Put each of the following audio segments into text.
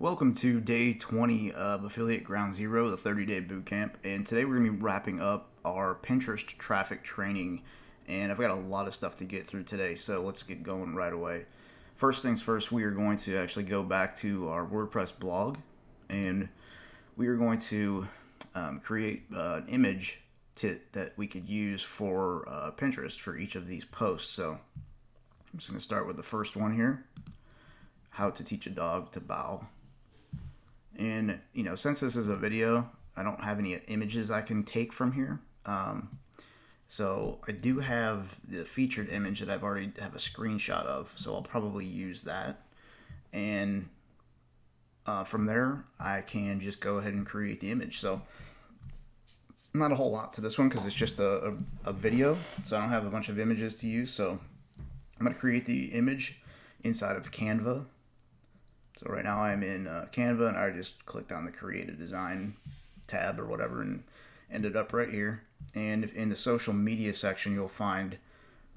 Welcome to day 20 of Affiliate Ground Zero, the 30-day bootcamp. And today we're going to be wrapping up our Pinterest traffic training. And I've got a lot of stuff to get through today, so let's get going right away. First things first, we are going to actually go back to our WordPress blog, and we are going to create an image that we could use for Pinterest for each of these posts. So I'm just going to start with the first one here: how to teach a dog to bow. And, since this is a video, I don't have any images I can take from here. So I do have the featured image that I've already have a screenshot of, so I'll probably use that. And from there, I can just go ahead and create the image. So not a whole lot to this one because it's just a video, so I don't have a bunch of images to use. So I'm going to create the image inside of Canva. So right now I'm in Canva, and I just clicked on the Create a Design tab or whatever and ended up right here. And in the social media section, you'll find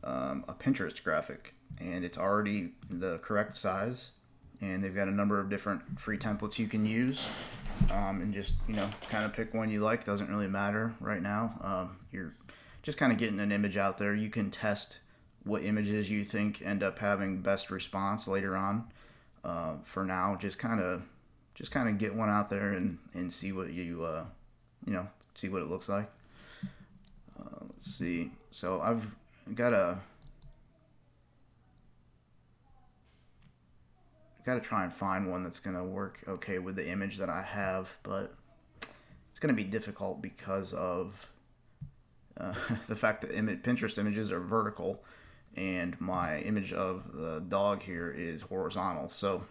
a Pinterest graphic, and it's already the correct size. And they've got a number of different free templates you can use, and just kind of pick one you like. Doesn't really matter right now. You're just kind of getting an image out there. You can test what images you think end up having best response later on. For now, just kind of get one out there and see what see what it looks like. Let's see. So I've got to try and find one that's gonna work okay with the image that I have, but it's gonna be difficult because of the fact that Pinterest images are vertical, and my image of the dog here is horizontal. So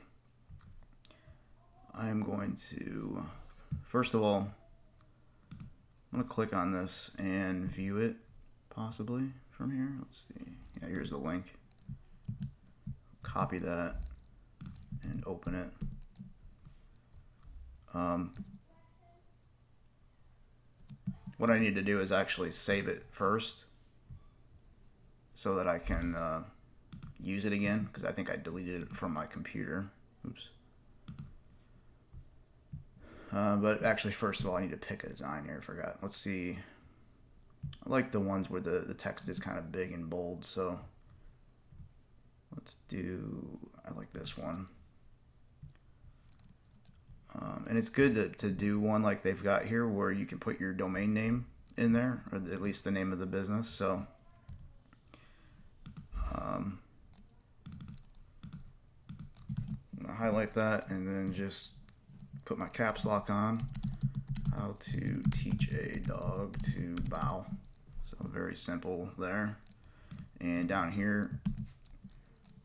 I'm going to, first of all, I'm going to click on this and view it possibly from here. Let's see. Yeah, here's the link. Copy that and open it. What I need to do is actually save it first, so that I can use it again, because I think I deleted it from my computer. Oops. But actually, first of all, I need to pick a design here. I forgot. Let's see. I like the ones where the text is kind of big and bold, so let's do, I like this one. And it's good to do one like they've got here, where you can put your domain name in there, or at least the name of the business. So I'm gonna highlight that and then just put my caps lock on. How to teach a dog to bow. So very simple there. And down here,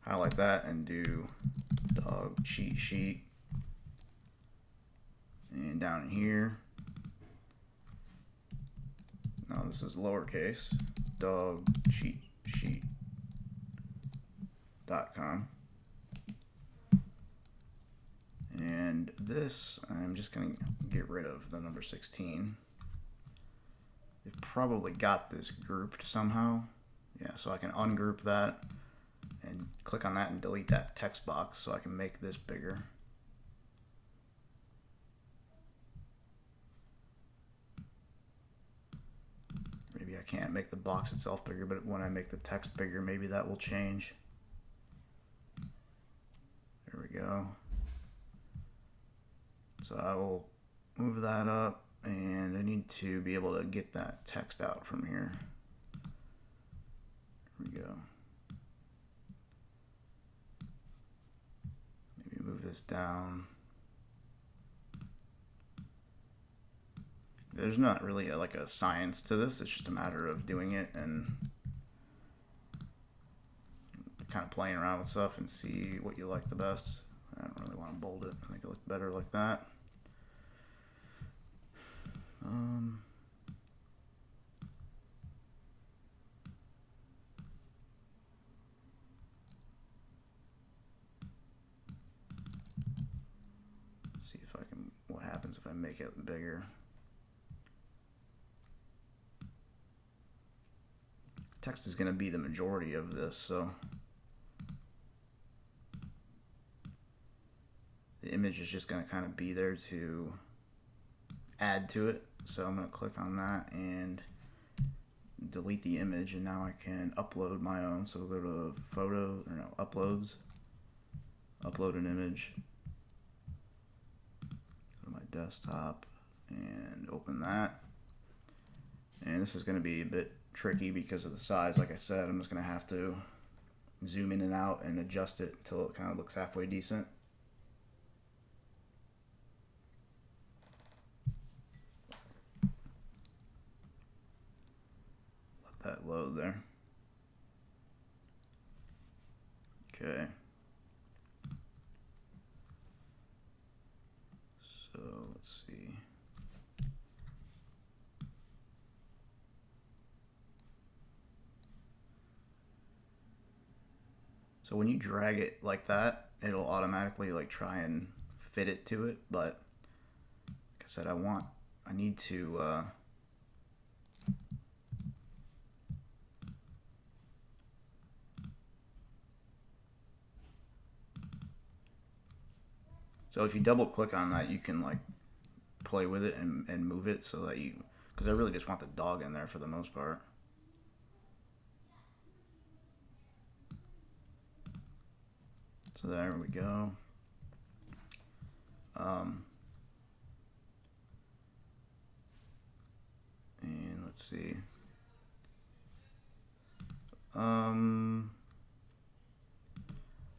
highlight that and do dog cheat sheet. And down here, now this is lowercase, dog cheat sheet.com. And this, I'm just going to get rid of the number 16. They've probably got this grouped somehow. Yeah, so I can ungroup that and click on that and delete that text box so I can make this bigger. Maybe I can't make the box itself bigger, but when I make the text bigger, maybe that will change. There we go. So I will move that up, and I need to be able to get that text out from here. There we go. Maybe move this down. There's not really like a science to this. It's just a matter of doing it and kind of playing around with stuff and see what you like the best. I don't really want to bold it. I think it looks better like that. See if I can, what happens if I make it bigger. Text is going to be the majority of this, so the image is just going to kind of be there to add to it. So I'm going to click on that and delete the image, and now I can upload my own. So we'll go to uploads, upload an image, go to my desktop and open that. And this is going to be a bit tricky because of the size. Like I said, I'm just going to have to zoom in and out and adjust it until it kind of looks halfway decent. Let that load there. Okay. So let's see. So when you drag it like that, it'll automatically like try and fit it to it. But like I said, I need to so if you double click on that, you can like play with it and move it so that because I really just want the dog in there for the most part. So there we go. And let's see. I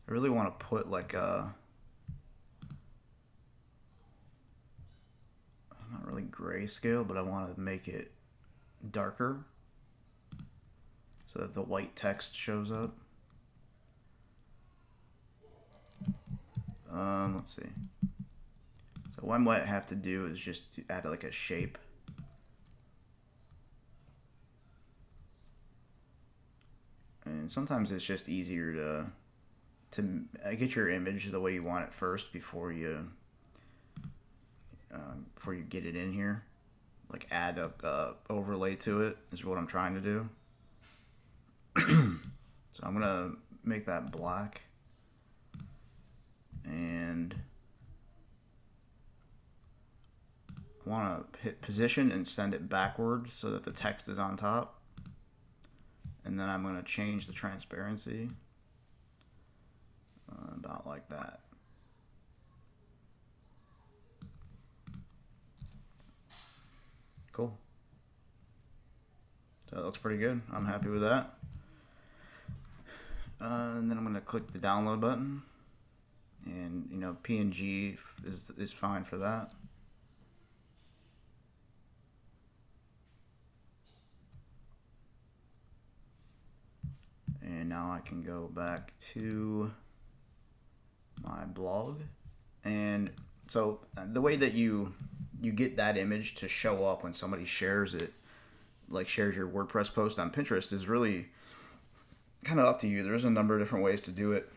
really want to put like not really grayscale, but I want to make it darker so that the white text shows up. Let's see. So what I might have to do is just to add like a shape. And sometimes it's just easier to get your image the way you want it first before you get it in here. Like add a overlay to it is what I'm trying to do. So I'm gonna make that black. And I want to hit position and send it backward so that the text is on top. And then I'm going to change the transparency about like that. Cool. So that looks pretty good. I'm happy with that. And then I'm going to click the download button. And PNG is fine for that. And now I can go back to my blog. And so the way that you get that image to show up when somebody shares it, like shares your WordPress post on Pinterest, is really kind of up to you. There's a number of different ways to do it.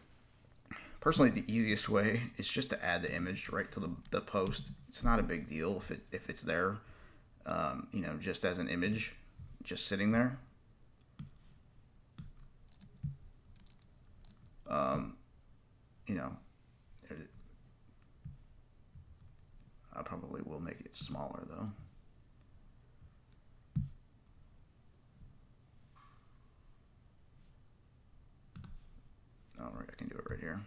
Personally, the easiest way is just to add the image right to the post. It's not a big deal if it's there, just as an image, just sitting there. I probably will make it smaller though. Oh, I can do it right here.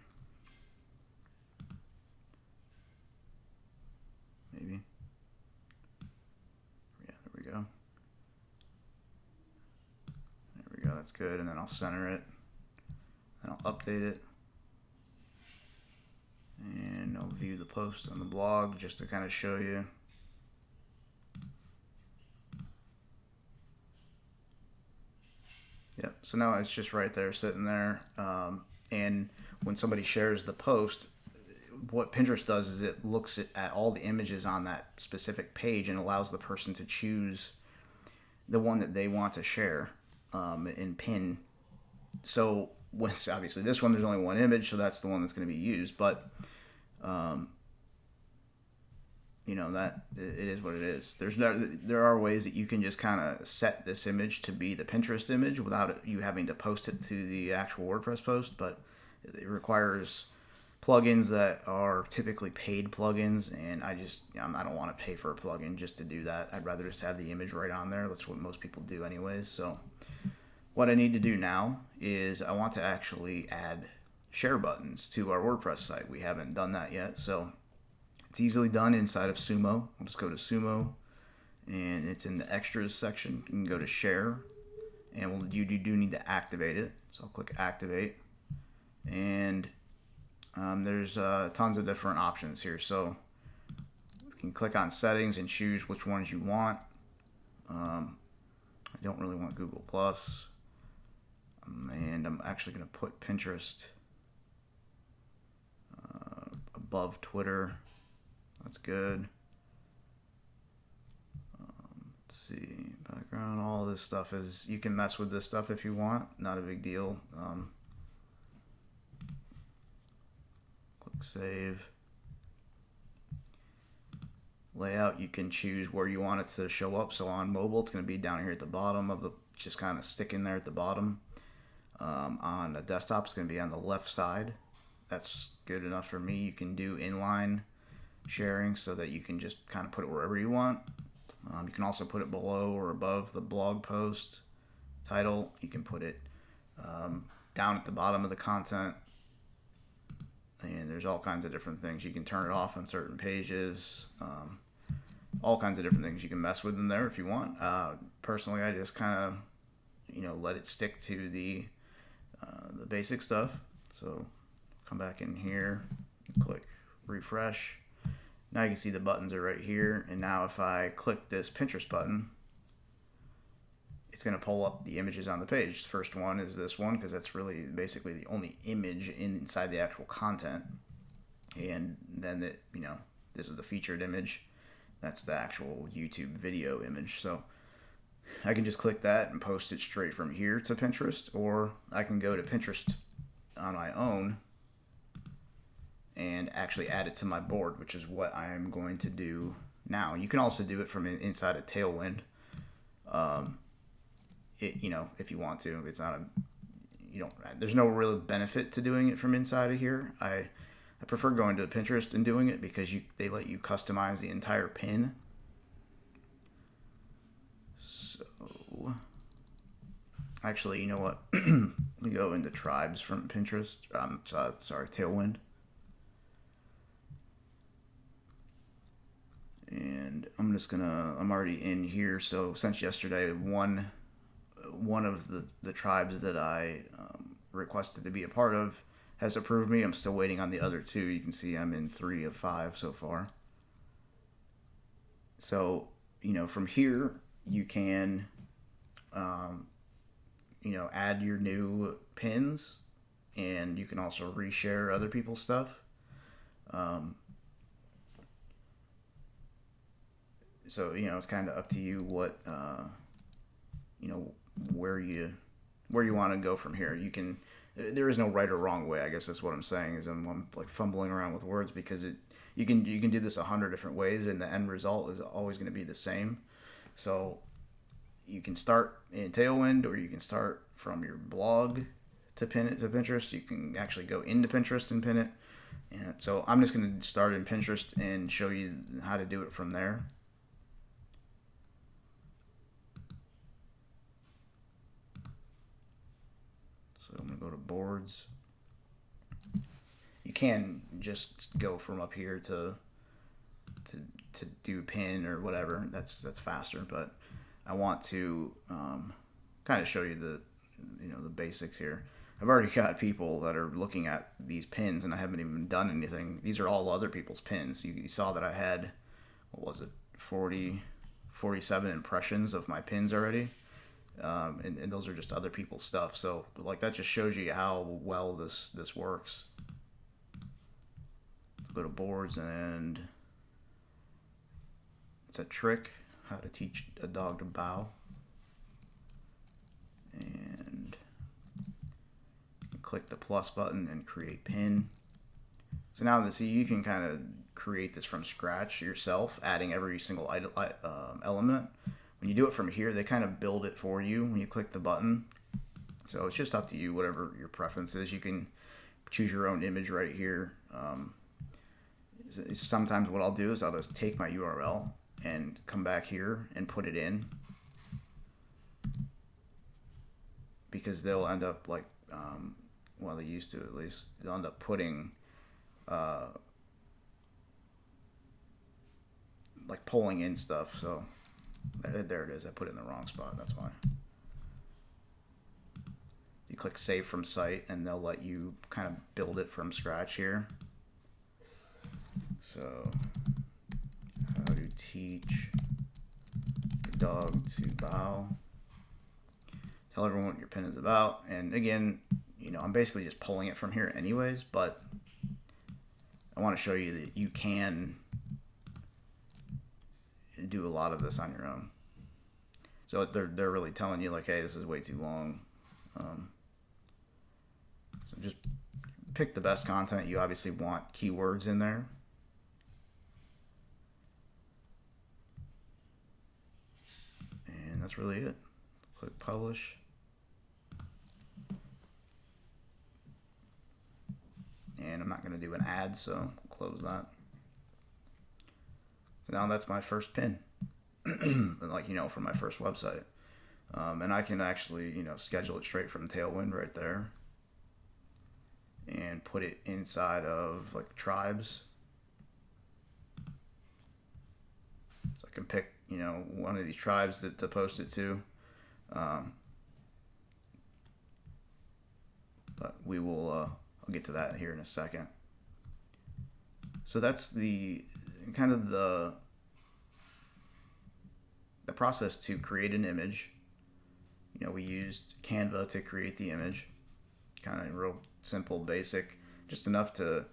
Maybe. Yeah, there we go. There we go, that's good. And then I'll center it. And I'll update it. And I'll view the post on the blog just to kind of show you. Yep, so now it's just right there sitting there. And when somebody shares the post, what Pinterest does is it looks at all the images on that specific page and allows the person to choose the one that they want to share and pin. So obviously this one, there's only one image, so that's the one that's going to be used. But that it is what it is. There are ways that you can just kind of set this image to be the Pinterest image without you having to post it to the actual WordPress post, but it requires plugins that are typically paid plugins, and I don't want to pay for a plugin just to do that. I'd rather just have the image right on there. That's what most people do anyways. So what I need to do now is I want to actually add share buttons to our WordPress site. We haven't done that yet, so it's easily done inside of Sumo. I'll just go to Sumo, and it's in the extras section. You can go to share, and you do need to activate it. So I'll click activate, and there's tons of different options here. So you can click on settings and choose which ones you want. I don't really want Google Plus, and I'm actually going to put Pinterest above Twitter. That's good. Let's see, background, all this stuff is, you can mess with this stuff if you want, not a big deal. Click save. Layout, you can choose where you want it to show up. So on mobile, it's going to be down here at the bottom of the, just kind of sticking there at the bottom. On a desktop, it's going to be on the left side. That's good enough for me. You can do inline sharing so that you can just kind of put it wherever you want. You can also put it below or above the blog post title. You can put it down at the bottom of the content. And there's all kinds of different things. You can turn it off on certain pages. All kinds of different things you can mess with in there if you want. Personally, I just kind of, let it stick to the basic stuff. So come back in here, click refresh. Now you can see the buttons are right here. And now if I click this Pinterest button, it's going to pull up the images on the page. The first one is this one, because that's really basically the only image inside the actual content. And then this is the featured image. That's the actual YouTube video image. So I can just click that and post it straight from here to Pinterest, or I can go to Pinterest on my own and actually add it to my board, which is what I'm going to do now. You can also do it from inside of Tailwind. If you want to. It's not there's no real benefit to doing it from inside of here. I prefer going to Pinterest and doing it because they let you customize the entire pin. So actually, you know what? Let me go into tribes from Pinterest. Tailwind. And I'm already in here. So since yesterday, one of the tribes that I requested to be a part of has approved me. I'm still waiting on the other two. You can see I'm in 3 of 5 so far. So, from here you can, add your new pins, and you can also reshare other people's stuff. So, it's kind of up to you what, where you want to go from here. There is no right or wrong way. I guess that's what I'm saying, is I'm like fumbling around with words, because you can do this 100 different ways, and the end result is always going to be the same. So you can start in Tailwind, or you can start from your blog to pin it to Pinterest. You can actually go into Pinterest and pin it. And so I'm just going to start in Pinterest and show you how to do it from there. So I'm going to go to boards. You can just go from up here to do pin or whatever. That's faster, but I want to kind of show you the basics here. I've already got people that are looking at these pins, and I haven't even done anything. These are all other people's pins. You saw that I had, 47 impressions of my pins already. And those are just other people's stuff. So that just shows you how well this works. Let's go to boards, and it's a trick, how to teach a dog to bow. And click the plus button and create pin. So now you can kind of create this from scratch yourself, adding every single element. When you do it from here, they kind of build it for you when you click the button. So it's just up to you, whatever your preference is. You can choose your own image right here. Sometimes what I'll do is I'll just take my URL and come back here and put it in, because they'll end up like, well, they used to at least, they'll end up putting like pulling in stuff. So there it is. I put it in the wrong spot. That's why. You click save from site and they'll let you kind of build it from scratch here. So, how to teach a dog to bow. Tell everyone what your pin is about. And again, I'm basically just pulling it from here anyways, but I want to show you that you can do a lot of this on your own. So they're really telling you like, hey, this is way too long. So just pick the best content. You obviously want keywords in there. And that's really it. Click publish. And I'm not going to do an ad, so close that. So now that's my first pin, like, for my first website. And I can actually, schedule it straight from Tailwind right there and put it inside of like tribes. So I can pick, one of these tribes to post it to. But we will, I'll get to that here in a second. So that's the kind of the process to create an image. We used Canva to create the image, kind of real simple, basic, just enough to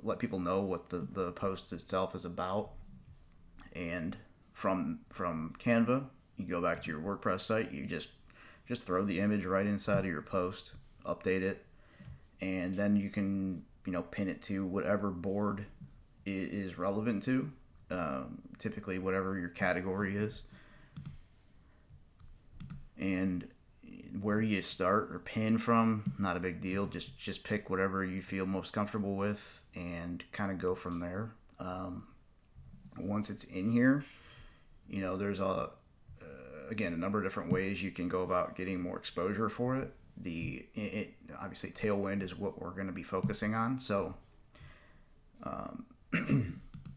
let people know what the post itself is about. And from Canva, you go back to your WordPress site, you just throw the image right inside of your post, update it, and then you can pin it to whatever board it is relevant to, typically whatever your category is. And where you start or pin from, not a big deal. Just pick whatever you feel most comfortable with and kind of go from there. Once it's in here, there's again, a number of different ways you can go about getting more exposure for it. Obviously Tailwind is what we're going to be focusing on. So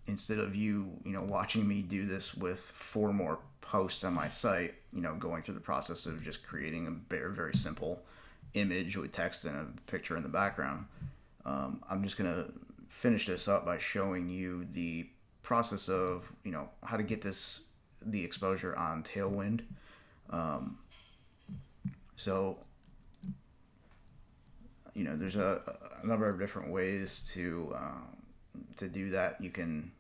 instead of you watching me do this with 4 more posts on my site, going through the process of just creating a very, very simple image with text and a picture in the background, I'm just going to finish this up by showing you the process of how to get the exposure on Tailwind. So there's a number of different ways to do that. You can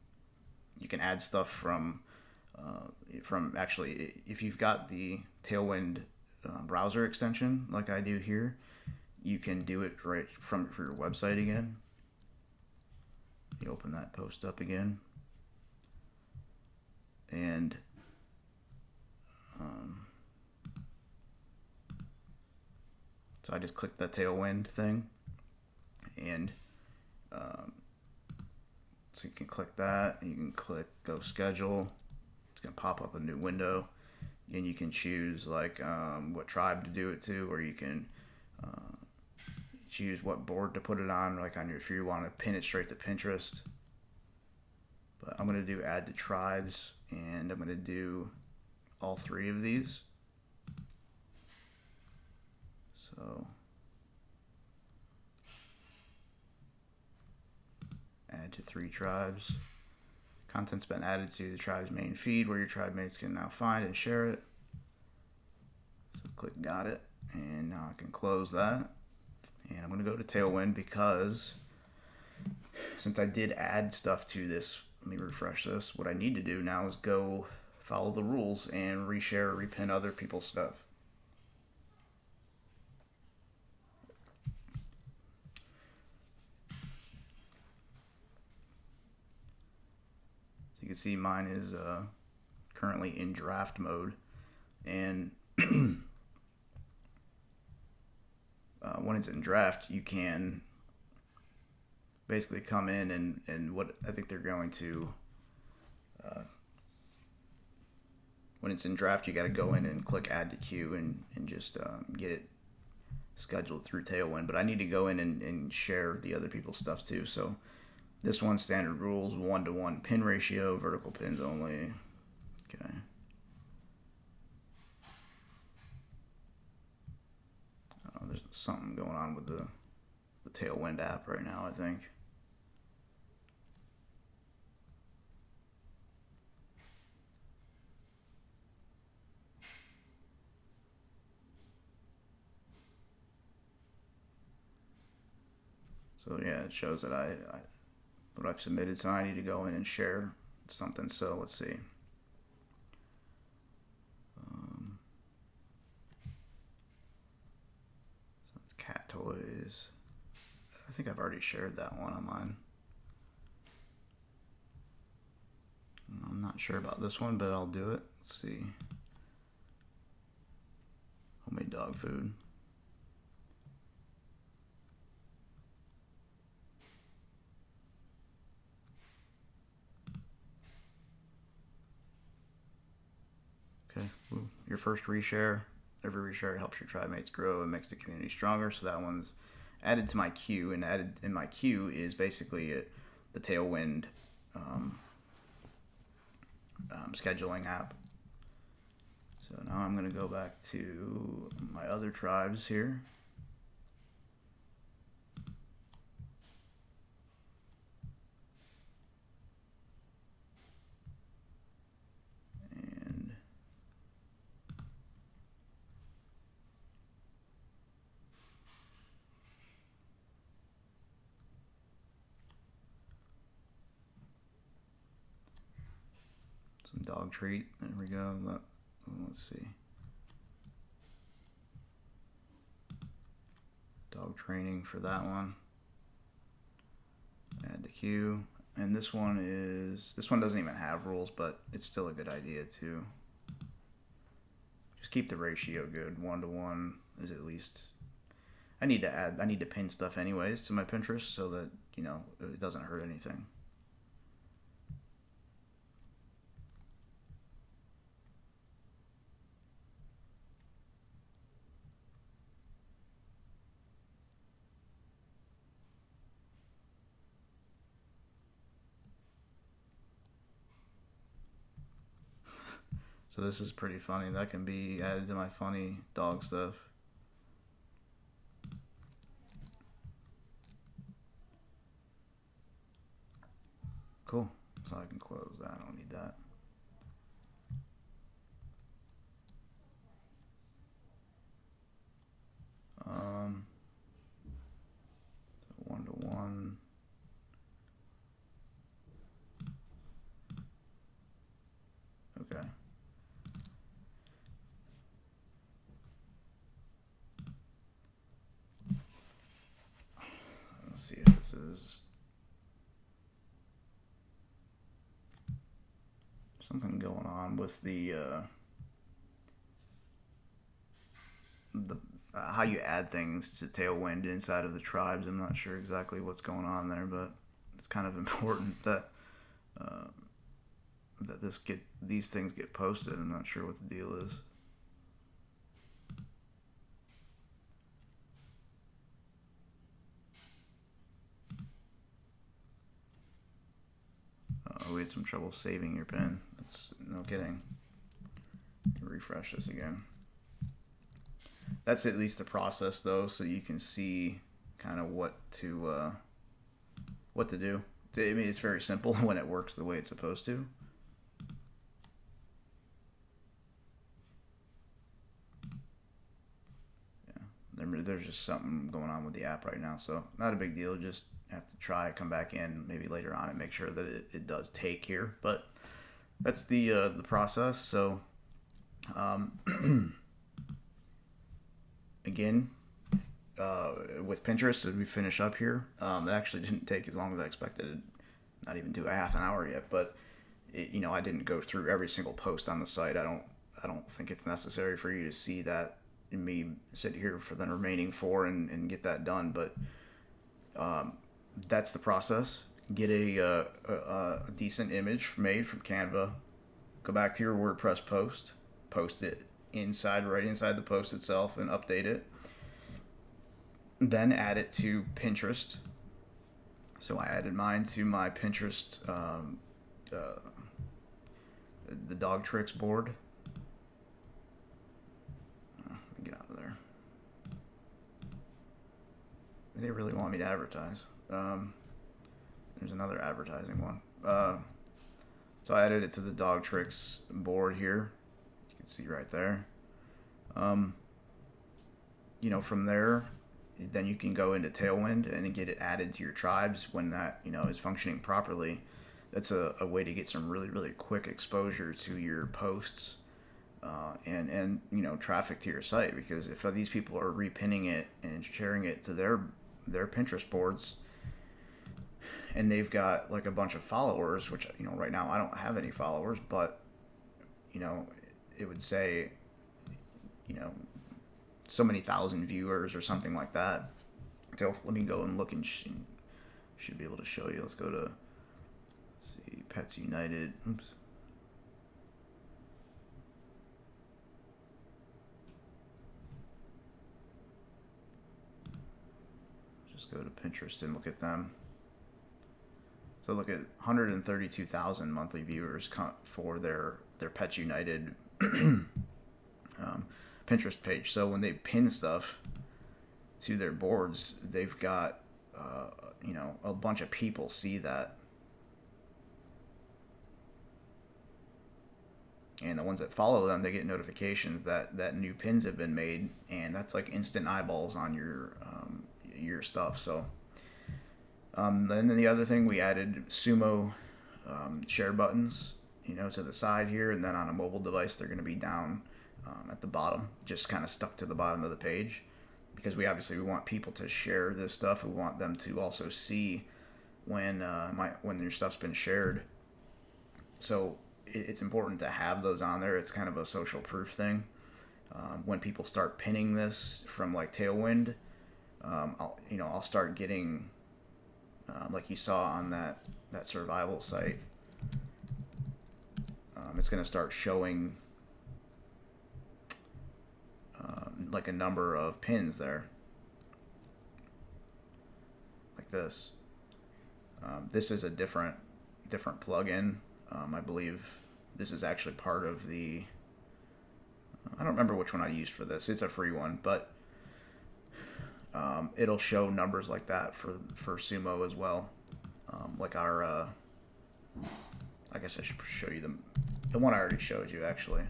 add stuff from actually, if you've got the Tailwind browser extension like I do here, you can do it right from your website again. You open that post up again, and so I just click the Tailwind thing, and so you can click that, and you can click Go Schedule. It's going to pop up a new window, and you can choose like what tribe to do it to, or you can choose what board to put it on, like if you want to pin it straight to Pinterest. But I'm going to do add to tribes, and I'm going to do all 3 of these. So add to 3 tribes. Content's been added to the tribe's main feed where your tribe mates can now find and share it. So click got it, and now I can close that. And I'm going to go to Tailwind because since I did add stuff to this, let me refresh this. What I need to do now is go follow the rules and reshare or repin other people's stuff. So you can see mine is currently in draft mode, and when it's in draft, you can basically come in and what I think they're going to, when it's in draft, you got to go in and click add to queue and just get it scheduled through Tailwind. But I need to go in and share the other people's stuff too. So this one, standard rules, 1-to-1 pin ratio, vertical pins only. Okay. There's something going on with the Tailwind app right now, I think. So yeah, it shows that what I've submitted, so I need to go in and share something. So let's see. So it's cat toys. I think I've already shared that one on mine. I'm not sure about this one, but I'll do it. Let's see. Homemade dog food. Okay, your first reshare. Every reshare helps your tribe mates grow and makes the community stronger. So that one's added to my queue, and added in my queue is basically the Tailwind scheduling app. So now I'm going to go back to my other tribes here. Some dog treat. There we go. Let's see. Dog training for that one. Add to queue. And this one doesn't even have rules, but it's still a good idea to just keep the ratio good. 1-to-1 is at least. I need to pin stuff anyways to my Pinterest so that, it doesn't hurt anything. So this is pretty funny. That can be added to my funny dog stuff. Cool. So I can close that. I don't need that. So 1-to-1. Okay. Let's see if this is something going on with the how you add things to Tailwind inside of the tribes. I'm not sure exactly what's going on there, but it's kind of important that these things get posted. I'm not sure what the deal is. We had some trouble saving your pin. That's no kidding. Refresh this again. That's at least the process, though, so you can see kind of what to do. I mean, it's very simple when it works the way it's supposed to. Yeah, there's just something going on with the app right now, so not a big deal. Just have to try, come back in maybe later on and make sure that it does take here. But that's the process. So again, with Pinterest, as we finish up here, it actually didn't take as long as I expected. Not even to a half an hour yet, but I didn't go through every single post on the site. I don't think it's necessary for you to see that me sit here for the remaining 4 and get that done. But that's the process. Get a decent image made from Canva. Go back to your WordPress post. Post it right inside the post itself, and update it. Then add it to Pinterest. So I added mine to my Pinterest, the dog tricks board. Let me get out of there. They really want me to advertise. There's another advertising one. So I added it to the dog tricks board here. You can see right there. From there, then you can go into Tailwind and get it added to your tribes when that is functioning properly. That's a way to get some really, really quick exposure to your posts, and traffic to your site, because if these people are repinning it and sharing it to their Pinterest boards, and they've got like a bunch of followers, which right now I don't have any followers, but it would say so many thousand viewers or something like that. So let me go and look, and should be able to show you. Let's go to, let's see, Pets United. Oops. Just go to Pinterest and look at them. So look at 132,000 monthly viewers for their Pets United Pinterest page. So when they pin stuff to their boards, they've got a bunch of people see that, and the ones that follow them, they get notifications that new pins have been made, and that's like instant eyeballs on your stuff. So and then the other thing, we added Sumo share buttons to the side here, and then on a mobile device they're going to be down at the bottom, just kind of stuck to the bottom of the page, because we want people to share this stuff. We want them to also see when your stuff's been shared. So it's important to have those on there. It's kind of a social proof thing. When people start pinning this from like Tailwind, I'll start getting, like you saw on that survival site, it's going to start showing like a number of pins there, like this. This is a different plugin. I believe this is actually part of the, I don't remember which one I used for this. It's a free one, but it'll show numbers like that for Sumo as well. Like our, I guess I should show you the one I already showed you, actually.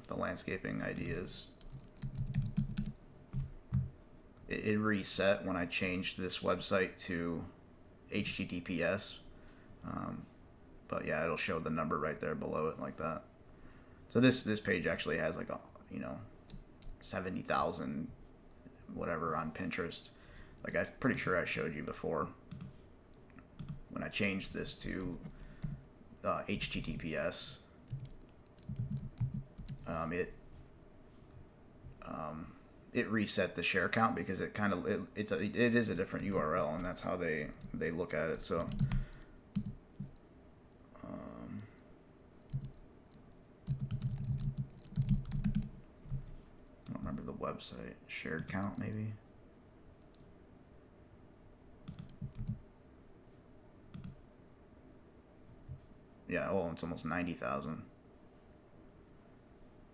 The landscaping ideas. It reset when I changed this website to HTTPS. But yeah, it'll show the number right there below it, like that. So this page actually has like 70,000 whatever on Pinterest. Like, I'm pretty sure I showed you before when I changed this to HTTPS. It reset the share count, because it is a different URL, and that's how they look at it. So I don't remember the website. Shared count, maybe. Yeah, well, it's almost 90,000.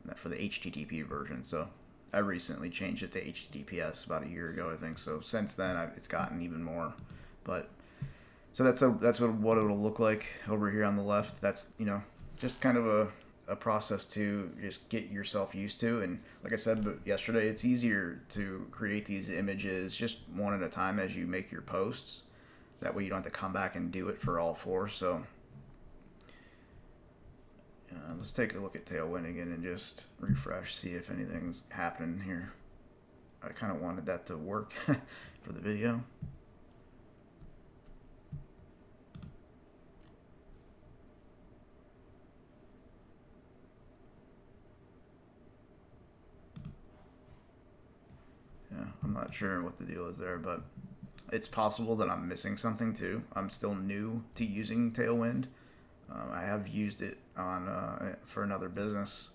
That for the HTTP version. So I recently changed it to HTTPS about a year ago, I think. So since then, it's gotten even more. But so that's what it'll look like over here on the left. That's just kind of a process to just get yourself used to. And like I said yesterday, it's easier to create these images just one at a time as you make your posts. That way you don't have to come back and do it for all four. So let's take a look at Tailwind again and just refresh, see if anything's happening here. I kind of wanted that to work for the video. Yeah, I'm not sure what the deal is there, but It's possible that I'm missing something too. I'm still new to using Tailwind. I have used it on for another business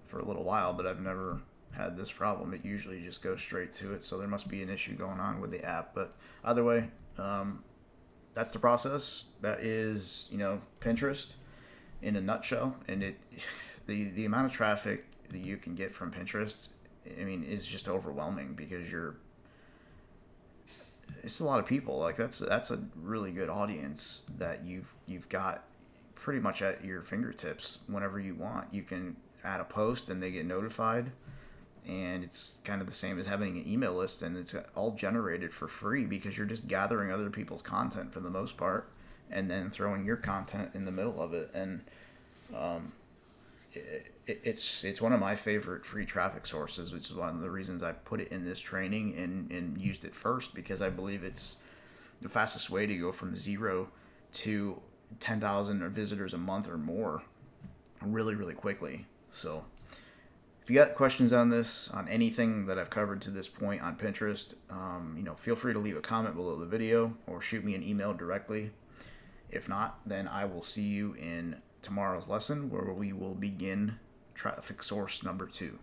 for a little while, but I've never had this problem. It usually just goes straight to it, so there must be an issue going on with the app. But either way, that's the process. That is, Pinterest in a nutshell. And the amount of traffic that you can get from Pinterest, I mean, is just overwhelming because it's a lot of people. Like that's a really good audience that you've got pretty much at your fingertips whenever you want. You can add a post and they get notified, and it's kind of the same as having an email list, and it's all generated for free because you're just gathering other people's content for the most part and then throwing your content in the middle of it. And it's one of my favorite free traffic sources, which is one of the reasons I put it in this training and used it first, because I believe it's the fastest way to go from 0 to 10,000 visitors a month or more really, really quickly. So if you got questions on this, on anything that I've covered to this point on Pinterest, feel free to leave a comment below the video or shoot me an email directly. If not, then I will see you in tomorrow's lesson where we will begin traffic source number 2.